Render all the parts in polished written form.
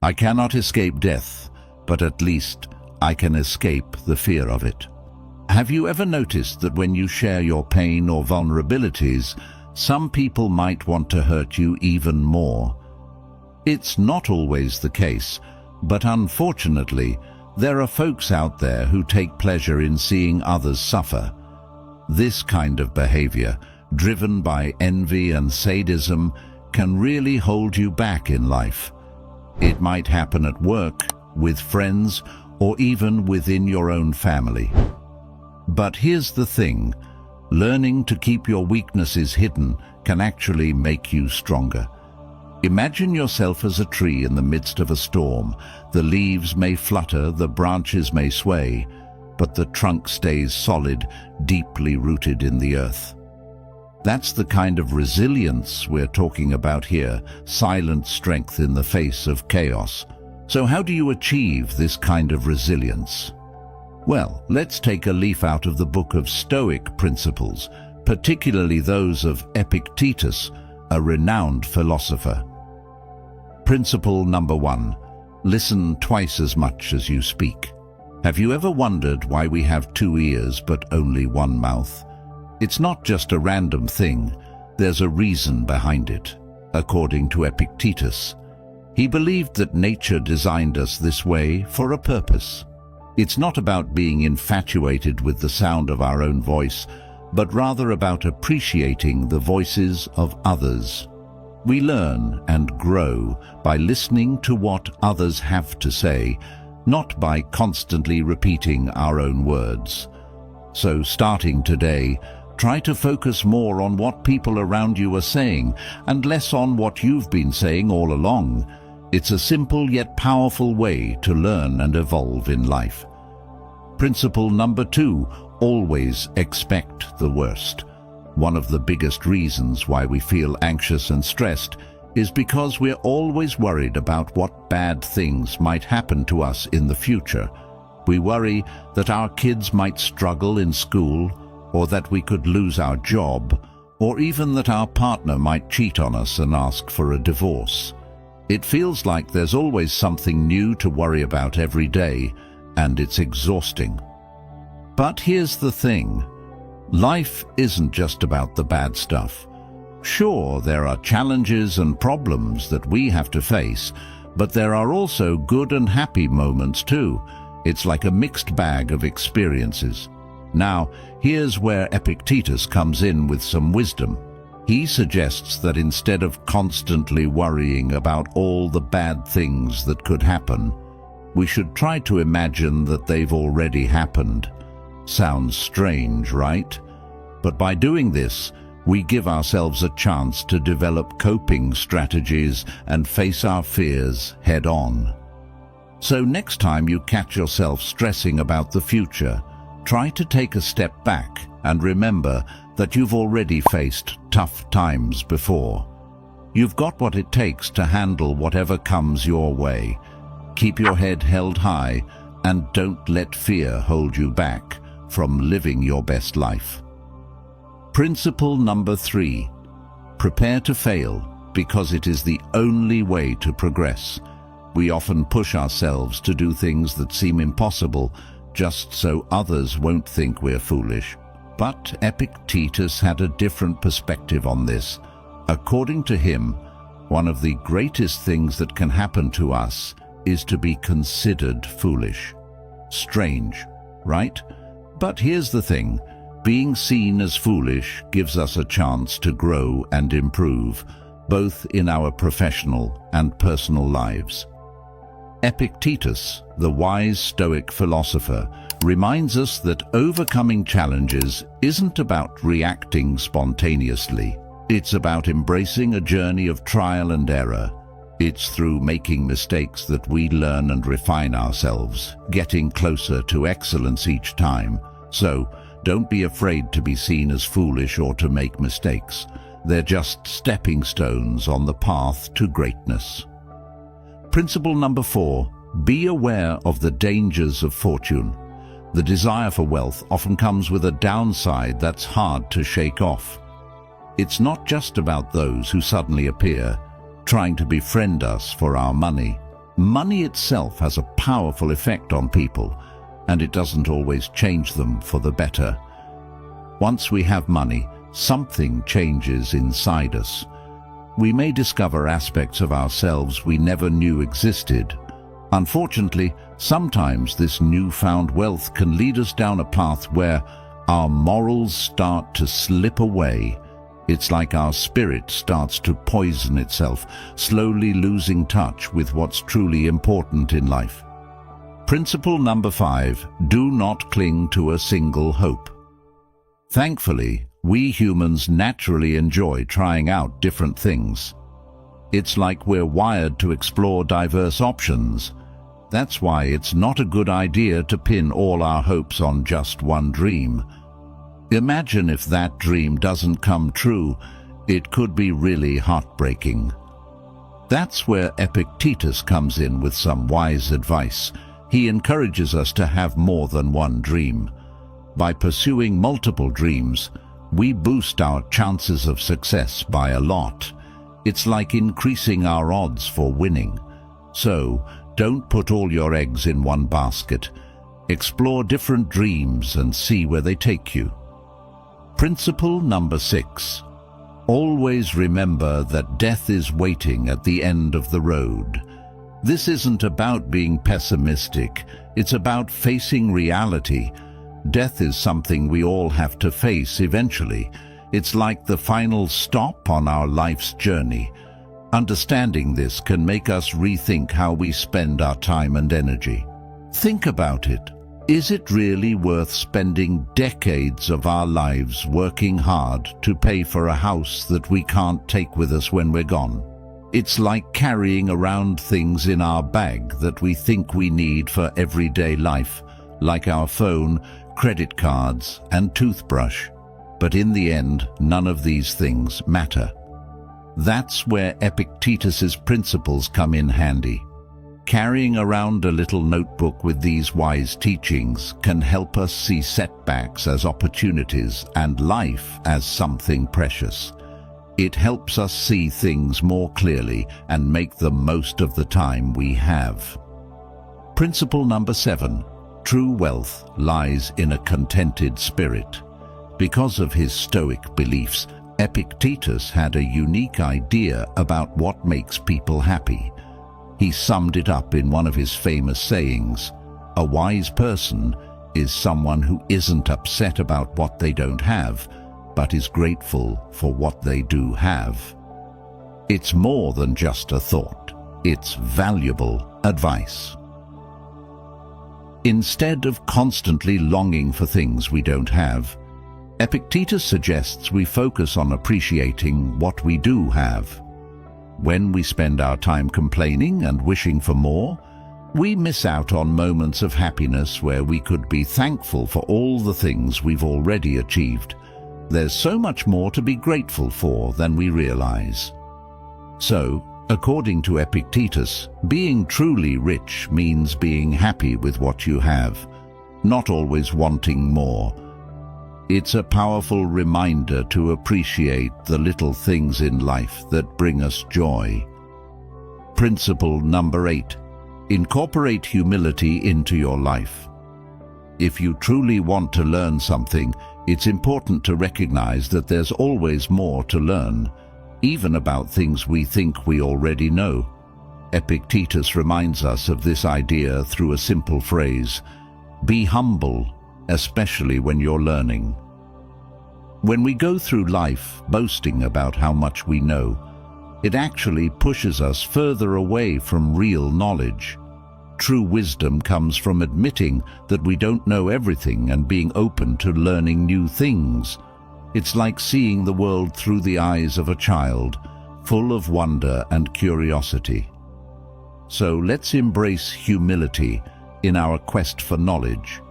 I cannot escape death, but at least I can escape the fear of it. Have you ever noticed that when you share your pain or vulnerabilities, some people might want to hurt you even more? It's not always the case, but unfortunately, there are folks out there who take pleasure in seeing others suffer. This kind of behavior, driven by envy and sadism, can really hold you back in life. It might happen at work, with friends, or even within your own family. But here's the thing, learning to keep your weaknesses hidden can actually make you stronger. Imagine yourself as a tree in the midst of a storm. The leaves may flutter, the branches may sway, but the trunk stays solid, deeply rooted in the earth. That's the kind of resilience we're talking about here, silent strength in the face of chaos. So how do you achieve this kind of resilience? Well, let's take a leaf out of the book of Stoic principles, particularly those of Epictetus, a renowned philosopher. Principle number 1, listen twice as much as you speak. Have you ever wondered why we have 2 ears but only 1 mouth? It's not just a random thing, there's a reason behind it. According to Epictetus, he believed that nature designed us this way for a purpose. It's not about being infatuated with the sound of our own voice, but rather about appreciating the voices of others. We learn and grow by listening to what others have to say, not by constantly repeating our own words. So starting today, try to focus more on what people around you are saying and less on what you've been saying all along. It's a simple yet powerful way to learn and evolve in life. Principle number 2, always expect the worst. One of the biggest reasons why we feel anxious and stressed is because we're always worried about what bad things might happen to us in the future. We worry that our kids might struggle in school, or that we could lose our job, or even that our partner might cheat on us and ask for a divorce. It feels like there's always something new to worry about every day, and it's exhausting. But here's the thing. Life isn't just about the bad stuff. Sure, there are challenges and problems that we have to face, but there are also good and happy moments too. It's like a mixed bag of experiences. Now, here's where Epictetus comes in with some wisdom. He suggests that instead of constantly worrying about all the bad things that could happen, we should try to imagine that they've already happened. Sounds strange, right? But by doing this, we give ourselves a chance to develop coping strategies and face our fears head-on. So next time you catch yourself stressing about the future, try to take a step back and remember that you've already faced tough times before. You've got what it takes to handle whatever comes your way. Keep your head held high and don't let fear hold you back from living your best life. Principle number 3, prepare to fail because it is the only way to progress. We often push ourselves to do things that seem impossible just so others won't think we're foolish. But Epictetus had a different perspective on this. According to him, one of the greatest things that can happen to us is to be considered foolish. Strange, right? But here's the thing. Being seen as foolish gives us a chance to grow and improve, both in our professional and personal lives. Epictetus, the wise Stoic philosopher, reminds us that overcoming challenges isn't about reacting spontaneously. It's about embracing a journey of trial and error. It's through making mistakes that we learn and refine ourselves, getting closer to excellence each time. So, don't be afraid to be seen as foolish or to make mistakes. They're just stepping stones on the path to greatness. Principle number 4, be aware of the dangers of fortune. The desire for wealth often comes with a downside that's hard to shake off. It's not just about those who suddenly appear, trying to befriend us for our money. Money itself has a powerful effect on people, and it doesn't always change them for the better. Once we have money, something changes inside us. We may discover aspects of ourselves we never knew existed. Unfortunately, sometimes this newfound wealth can lead us down a path where our morals start to slip away. It's like our spirit starts to poison itself, slowly losing touch with what's truly important in life. Principle number 5, do not cling to a single hope. Thankfully, we humans naturally enjoy trying out different things. It's like we're wired to explore diverse options. That's why it's not a good idea to pin all our hopes on just one dream. Imagine if that dream doesn't come true. It could be really heartbreaking. That's where Epictetus comes in with some wise advice. He encourages us to have more than one dream. By pursuing multiple dreams, we boost our chances of success by a lot. It's like increasing our odds for winning. So, don't put all your eggs in one basket. Explore different dreams and see where they take you. Principle number 6. Always remember that death is waiting at the end of the road. This isn't about being pessimistic. It's about facing reality. Death is something we all have to face eventually. It's like the final stop on our life's journey. Understanding this can make us rethink how we spend our time and energy. Think about it. Is it really worth spending decades of our lives working hard to pay for a house that we can't take with us when we're gone? It's like carrying around things in our bag that we think we need for everyday life, like our phone, credit cards, and toothbrush. But in the end, none of these things matter. That's where Epictetus's principles come in handy. Carrying around a little notebook with these wise teachings can help us see setbacks as opportunities and life as something precious. It helps us see things more clearly and make the most of the time we have. Principle number 7. True wealth lies in a contented spirit. Because of his Stoic beliefs, Epictetus had a unique idea about what makes people happy. He summed it up in one of his famous sayings: "A wise person is someone who isn't upset about what they don't have, but is grateful for what they do have." It's more than just a thought. It's valuable advice. Instead of constantly longing for things we don't have, Epictetus suggests we focus on appreciating what we do have. When we spend our time complaining and wishing for more, we miss out on moments of happiness where we could be thankful for all the things we've already achieved. There's so much more to be grateful for than we realize. So, according to Epictetus, being truly rich means being happy with what you have, not always wanting more. It's a powerful reminder to appreciate the little things in life that bring us joy. Principle number 8. Incorporate humility into your life. If you truly want to learn something, it's important to recognize that there's always more to learn, even about things we think we already know. Epictetus reminds us of this idea through a simple phrase: be humble, especially when you're learning. When we go through life boasting about how much we know, it actually pushes us further away from real knowledge. True wisdom comes from admitting that we don't know everything and being open to learning new things. It's like seeing the world through the eyes of a child, full of wonder and curiosity. So let's embrace humility in our quest for knowledge.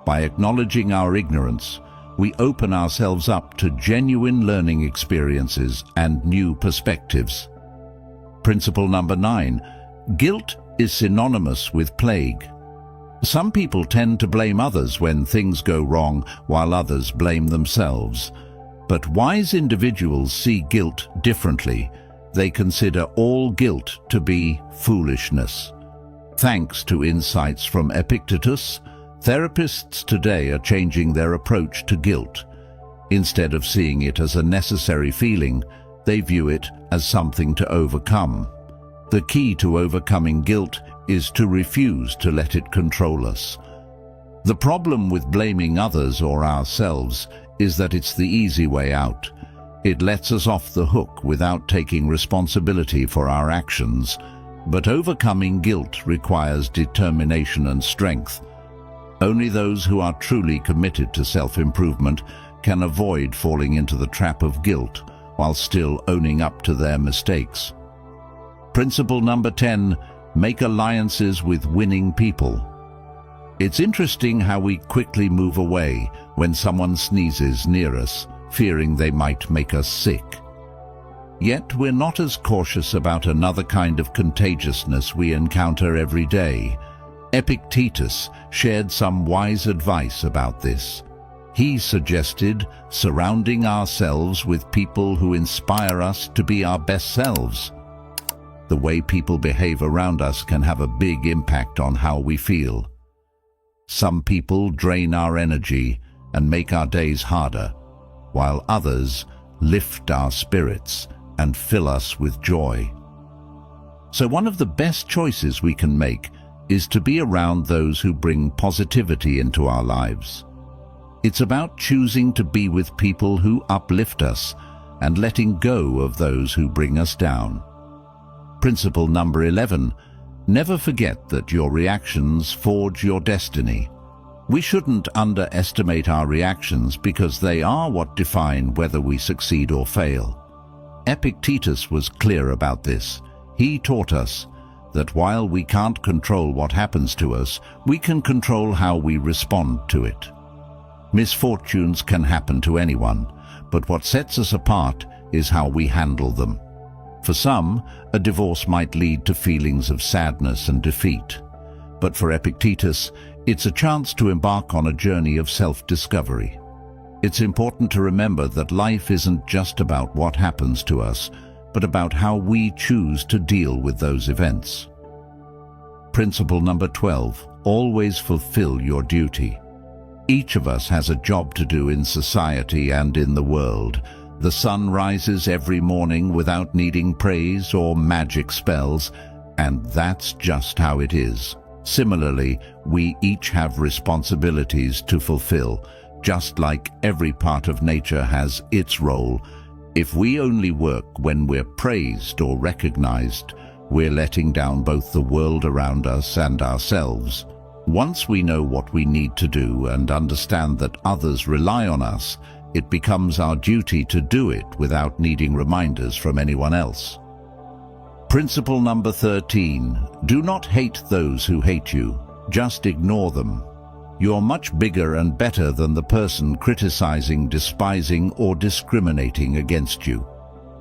By acknowledging our ignorance, we open ourselves up to genuine learning experiences and new perspectives. Principle number 9. Guilt is synonymous with plague. Some people tend to blame others when things go wrong, while others blame themselves. But wise individuals see guilt differently. They consider all guilt to be foolishness. Thanks to insights from Epictetus, therapists today are changing their approach to guilt. Instead of seeing it as a necessary feeling, they view it as something to overcome. The key to overcoming guilt is to refuse to let it control us. The problem with blaming others or ourselves is that it's the easy way out. It lets us off the hook without taking responsibility for our actions. But overcoming guilt requires determination and strength. Only those who are truly committed to self-improvement can avoid falling into the trap of guilt while still owning up to their mistakes. Principle number 10, make alliances with winning people. It's interesting how we quickly move away when someone sneezes near us, fearing they might make us sick. Yet we're not as cautious about another kind of contagiousness we encounter every day. Epictetus shared some wise advice about this. He suggested surrounding ourselves with people who inspire us to be our best selves. The way people behave around us can have a big impact on how we feel. Some people drain our energy and make our days harder, while others lift our spirits and fill us with joy. So one of the best choices we can make is to be around those who bring positivity into our lives. It's about choosing to be with people who uplift us and letting go of those who bring us down. Principle number 11, never forget that your reactions forge your destiny. We shouldn't underestimate our reactions because they are what define whether we succeed or fail. Epictetus was clear about this. He taught us that while we can't control what happens to us, we can control how we respond to it. Misfortunes can happen to anyone, but what sets us apart is how we handle them. For some, a divorce might lead to feelings of sadness and defeat. But for Epictetus, it's a chance to embark on a journey of self-discovery. It's important to remember that life isn't just about what happens to us, but about how we choose to deal with those events. Principle number 12, always fulfill your duty. Each of us has a job to do in society and in the world. The sun rises every morning without needing praise or magic spells, and that's just how it is. Similarly, we each have responsibilities to fulfill, just like every part of nature has its role. If we only work when we're praised or recognized, we're letting down both the world around us and ourselves. Once we know what we need to do and understand that others rely on us, it becomes our duty to do it without needing reminders from anyone else. Principle number 13, do not hate those who hate you, just ignore them. You're much bigger and better than the person criticizing, despising, or discriminating against you.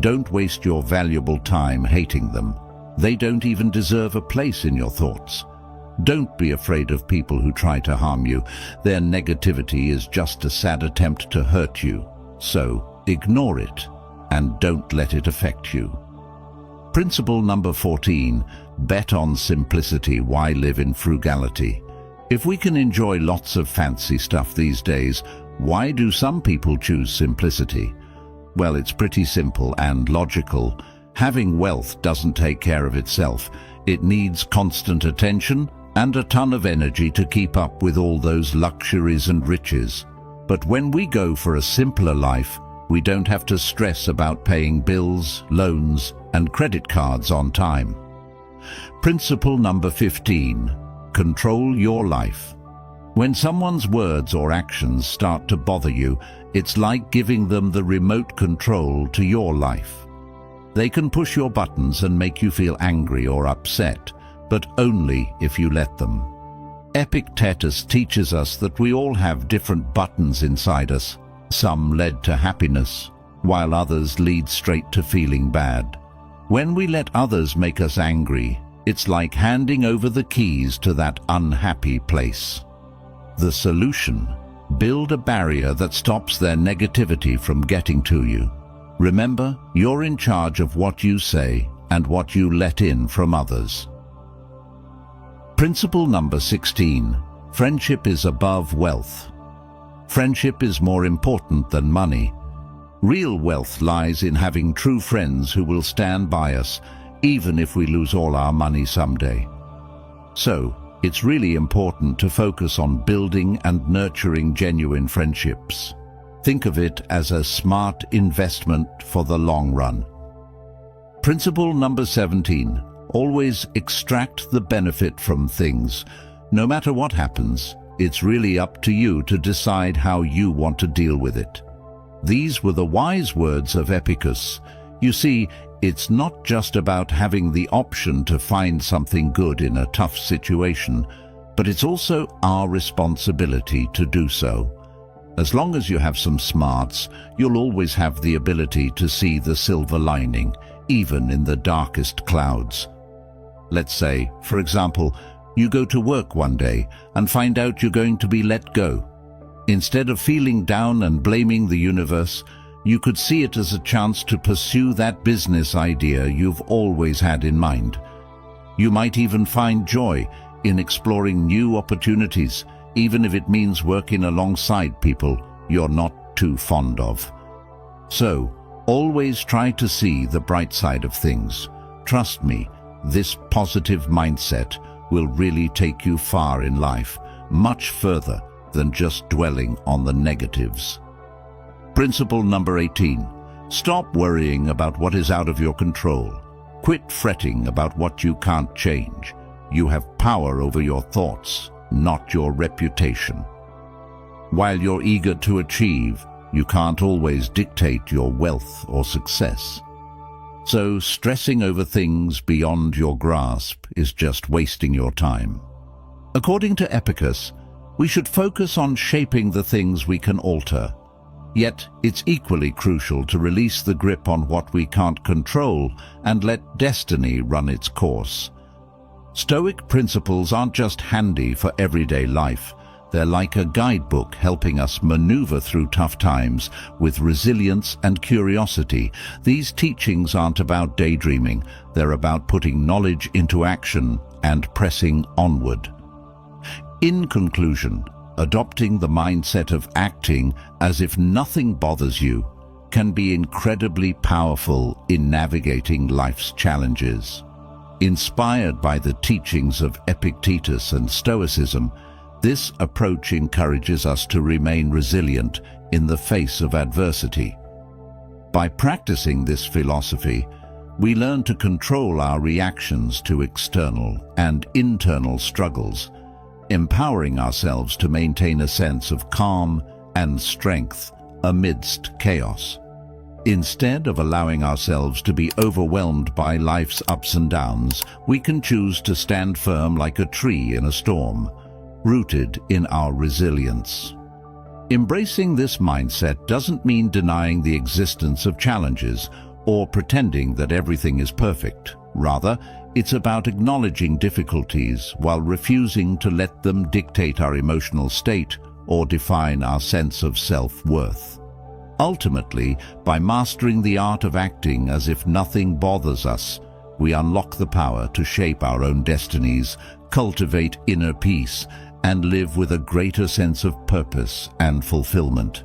Don't waste your valuable time hating them. They don't even deserve a place in your thoughts. Don't be afraid of people who try to harm you. Their negativity is just a sad attempt to hurt you. So, ignore it, and don't let it affect you. Principle number 14, bet on simplicity. Why live in frugality? If we can enjoy lots of fancy stuff these days, why do some people choose simplicity? Well, it's pretty simple and logical. Having wealth doesn't take care of itself. It needs constant attention and a ton of energy to keep up with all those luxuries and riches. But when we go for a simpler life, we don't have to stress about paying bills, loans, and credit cards on time. Principle number 15, control your life. When someone's words or actions start to bother you, it's like giving them the remote control to your life. They can push your buttons and make you feel angry or upset, but only if you let them. Epictetus teaches us that we all have different buttons inside us. Some lead to happiness, while others lead straight to feeling bad. When we let others make us angry, it's like handing over the keys to that unhappy place. The solution: build a barrier that stops their negativity from getting to you. Remember, you're in charge of what you say and what you let in from others. Principle number 16. Friendship is above wealth. Friendship is more important than money. Real wealth lies in having true friends who will stand by us, even if we lose all our money someday. So, it's really important to focus on building and nurturing genuine friendships. Think of it as a smart investment for the long run. Principle number 17. Always extract the benefit from things. No matter what happens, it's really up to you to decide how you want to deal with it. These were the wise words of Epictetus. You see, it's not just about having the option to find something good in a tough situation, but it's also our responsibility to do so. As long as you have some smarts, you'll always have the ability to see the silver lining, even in the darkest clouds. Let's say, for example, you go to work one day and find out you're going to be let go. Instead of feeling down and blaming the universe, you could see it as a chance to pursue that business idea you've always had in mind. You might even find joy in exploring new opportunities, even if it means working alongside people you're not too fond of. So, always try to see the bright side of things. Trust me, this positive mindset will really take you far in life, much further than just dwelling on the negatives. Principle number 18. Stop worrying about what is out of your control. Quit fretting about what you can't change. You have power over your thoughts, not your reputation. While you're eager to achieve, you can't always dictate your wealth or success. So stressing over things beyond your grasp is just wasting your time. According to Epictetus, we should focus on shaping the things we can alter. Yet, it's equally crucial to release the grip on what we can't control and let destiny run its course. Stoic principles aren't just handy for everyday life. They're like a guidebook helping us maneuver through tough times with resilience and curiosity. These teachings aren't about daydreaming. They're about putting knowledge into action and pressing onward. In conclusion, adopting the mindset of acting as if nothing bothers you can be incredibly powerful in navigating life's challenges. Inspired by the teachings of Epictetus and Stoicism, this approach encourages us to remain resilient in the face of adversity. By practicing this philosophy, we learn to control our reactions to external and internal struggles, empowering ourselves to maintain a sense of calm and strength amidst chaos. Instead of allowing ourselves to be overwhelmed by life's ups and downs, we can choose to stand firm like a tree in a storm, rooted in our resilience. Embracing this mindset doesn't mean denying the existence of challenges or pretending that everything is perfect. Rather, it's about acknowledging difficulties while refusing to let them dictate our emotional state or define our sense of self-worth. Ultimately, by mastering the art of acting as if nothing bothers us, we unlock the power to shape our own destinies, cultivate inner peace, and live with a greater sense of purpose and fulfillment.